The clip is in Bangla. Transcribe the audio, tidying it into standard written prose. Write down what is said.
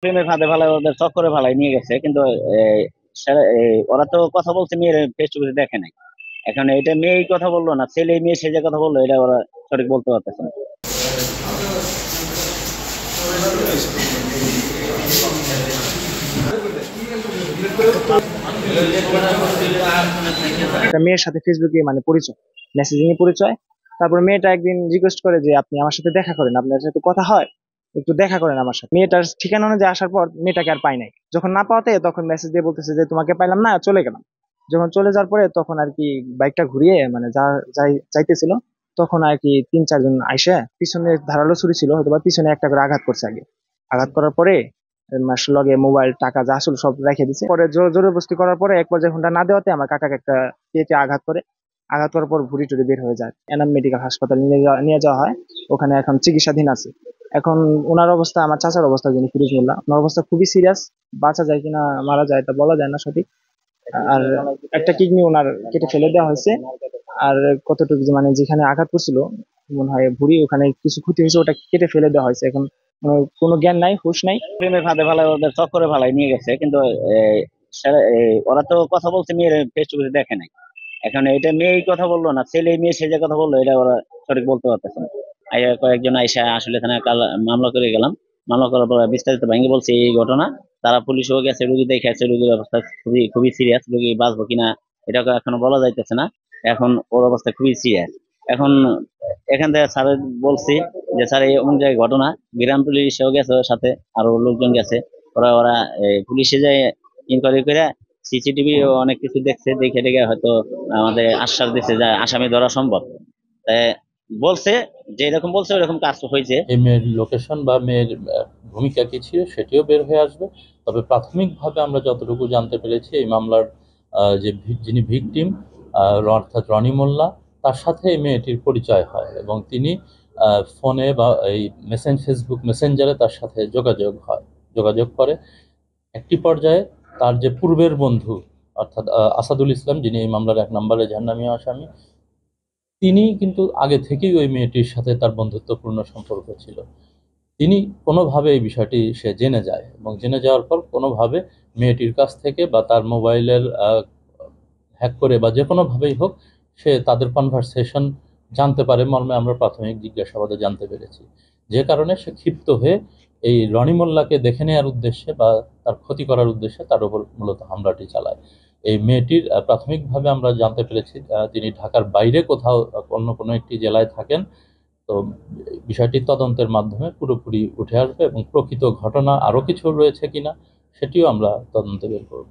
প্রেমের ফাঁদে ফেলায় ওদের চক্করে ফেলায় নিয়ে গেছে, কিন্তু ওরা তো কথা বলছে, মেয়ের ফেস টু ফেস দেখে নাই। এখন এটা মেয়েই কথা বললো না ছেলে মেয়ে সে যে কথা বললো, এটা ওরা সঠিক বলতে পারতেছে না। একটা মেয়ের সাথে ফেসবুকে মানে পরিচয়, মেসেজিং এ পরিচয়। তারপর মেয়েটা একদিন রিকোয়েস্ট করে যে আপনি আমার সাথে দেখা করেন, আপনার সাথে কথা হয়, একটু দেখা করেন আমার সাথে। মেয়েটার ঠিকানা অনুযায়ী আসার পর মেয়েটাকে আর পাই নাই। যখন না পাওয়াতে তখন মেসেজ দিয়ে বলতেছে যে তোমাকে পাইলাম না, চলে গেলাম। যখন চলে যাওয়ার পরে তখন আর কি বাইকটা ঘুরিয়ে মানে যাইতেছিল, তখন আর কি 3-4 জন আইসা পিছনে ধারালো ছুরি ছিল, হয়তো বা পিছনে একটা করে আঘাত করছে আগে। আঘাত করার পরে লগে মোবাইল টাকা যা আসল সব রেখে দিছে। পরে জোরজবরদস্তি করার পরে এক পর্যায়ে ঘন্টা না দেওয়াতে আমার কাকাকে একটা পেটে আঘাত করে। আঘাত করার পর ভুঁড়ি টুড়ি বের হয়ে যায়, এনাম মেডিকেল হাসপাতাল নিয়ে যাওয়া হয়। ওখানে এখন চিকিৎসাধীন আছে। এখন ওনার অবস্থা, আমার চাচার অবস্থা যিনি ফিরোজ মোল্লা, ওনার অবস্থা খুবই সিরিয়াস। বাঁচা যায় কিনা মারা যায় তা বলা যায় না সঠিক। আর একটা কিডনি ওনার কেটে ফেলে দেওয়া হয়েছে। আর কতটুকু যে মানে যেখানে আঘাত করছিল মনে হয় ভুঁড়ি, ওখানে কিছু ক্ষতি হয়েছে, ওটা কেটে ফেলে দেওয়া হয়েছে। এখন কোনো জ্ঞান নাই, হুঁশ নাই। প্রেমের ফাঁদে ফেলায় ওদের চক্করে ফেলায় নিয়ে গেছে, কিন্তু ওরা তো কথা বলছে, মেয়ের ফেস টু ফেস দেখে নাই। এখন এটা মেয়েই কথা বললো না ছেলে মেয়ে সে যে কথা বললো, এটা ওরা সঠিক বলতে পারতেছে না। কয়েকজন আইসা আসলে এখানে কাল মামলা করে গেলাম। মামলা করার পর বিস্তারিত ভাঙি বলছে এই ঘটনা। তারা পুলিশও গেছে, রুগী দেখে আসছে, রুগীর অবস্থা খুবই খুবই সিরিয়াস, রুগী বাঁচবো কিনা এটা এখনো বলা যাইতেছে না। এখন ওর অবস্থা খুবই সিরিয়াস। এখন এখান থেকে স্যার বলছি যে স্যার এই অমুক জায়গায় ঘটনা, গ্রাম পুলিশও গেছে ওর সাথে, আরো লোকজন গেছে। ওরা ওরা পুলিশে যায় ইনকোয়ারি করে সিসিটিভি অনেক কিছু দেখছে, দেখে দেখে হয়তো আমাদের আশ্বাস দিচ্ছে যে আসামি ধরা সম্ভব। তাই বলছে যে এরকম বলছে ওরকম কাজ হয়েছে। এই মেয়ের লোকেশন বা মেয়ের ভূমিকা কি ছিল সেটিও বের হয়ে আসবে। তবে প্রাথমিকভাবে আমরা যতটুকু জানতে পেরেছি, এই মামলার যিনি ভিকটিম অর্থাৎ রনি মোল্লা, তার সাথে এই মেয়েটির পরিচয় হয় এবং তিনি ফোনে বা এই ফেসবুক মেসেঞ্জারে তার সাথে যোগাযোগ করে। একটি পর্যায়ে তার যে পূর্বের বন্ধু অর্থাৎ আসাদুল ইসলাম, যিনি এই মামলার 1 নম্বরে জাহান্নামী আসামি, তিনি কিন্তু আগে থেকেই ওই মেয়েটির সাথে তার বন্ধুত্বপূর্ণ সম্পর্ক ছিল। তিনি কোনোভাবে এই বিষয়টি সে জেনে যায় এবং জেনে যাওয়ার পর কোনোভাবে মেয়েটির কাছ থেকে বা তার মোবাইলের হ্যাক করে বা যে কোনোভাবেই হোক সে তাদের কনভারসেশন জানতে পারে মর্মে আমরা প্রাথমিক জিজ্ঞাসাবাদে জানতে পেরেছি। যে কারণে সে ক্ষিপ্ত হয়ে এই রনি মোল্লাকে দেখে নেওয়ার উদ্দেশ্যে বা তার ক্ষতি করার উদ্দেশ্যে তার উপর মূলত হামলাটি চালায়। এই মেয়েটির প্রাথমিকভাবে আমরা জানতে পেরেছি তিনি ঢাকার বাইরে কোথাও অন্য কোনো একটি জেলায় থাকেন। তো বিষয়টি তদন্তের মাধ্যমে পুরোপুরি উঠে আসবে এবং প্রকৃত ঘটনা আরও কিছু রয়েছে কিনা সেটিও আমরা তদন্তে বের করব।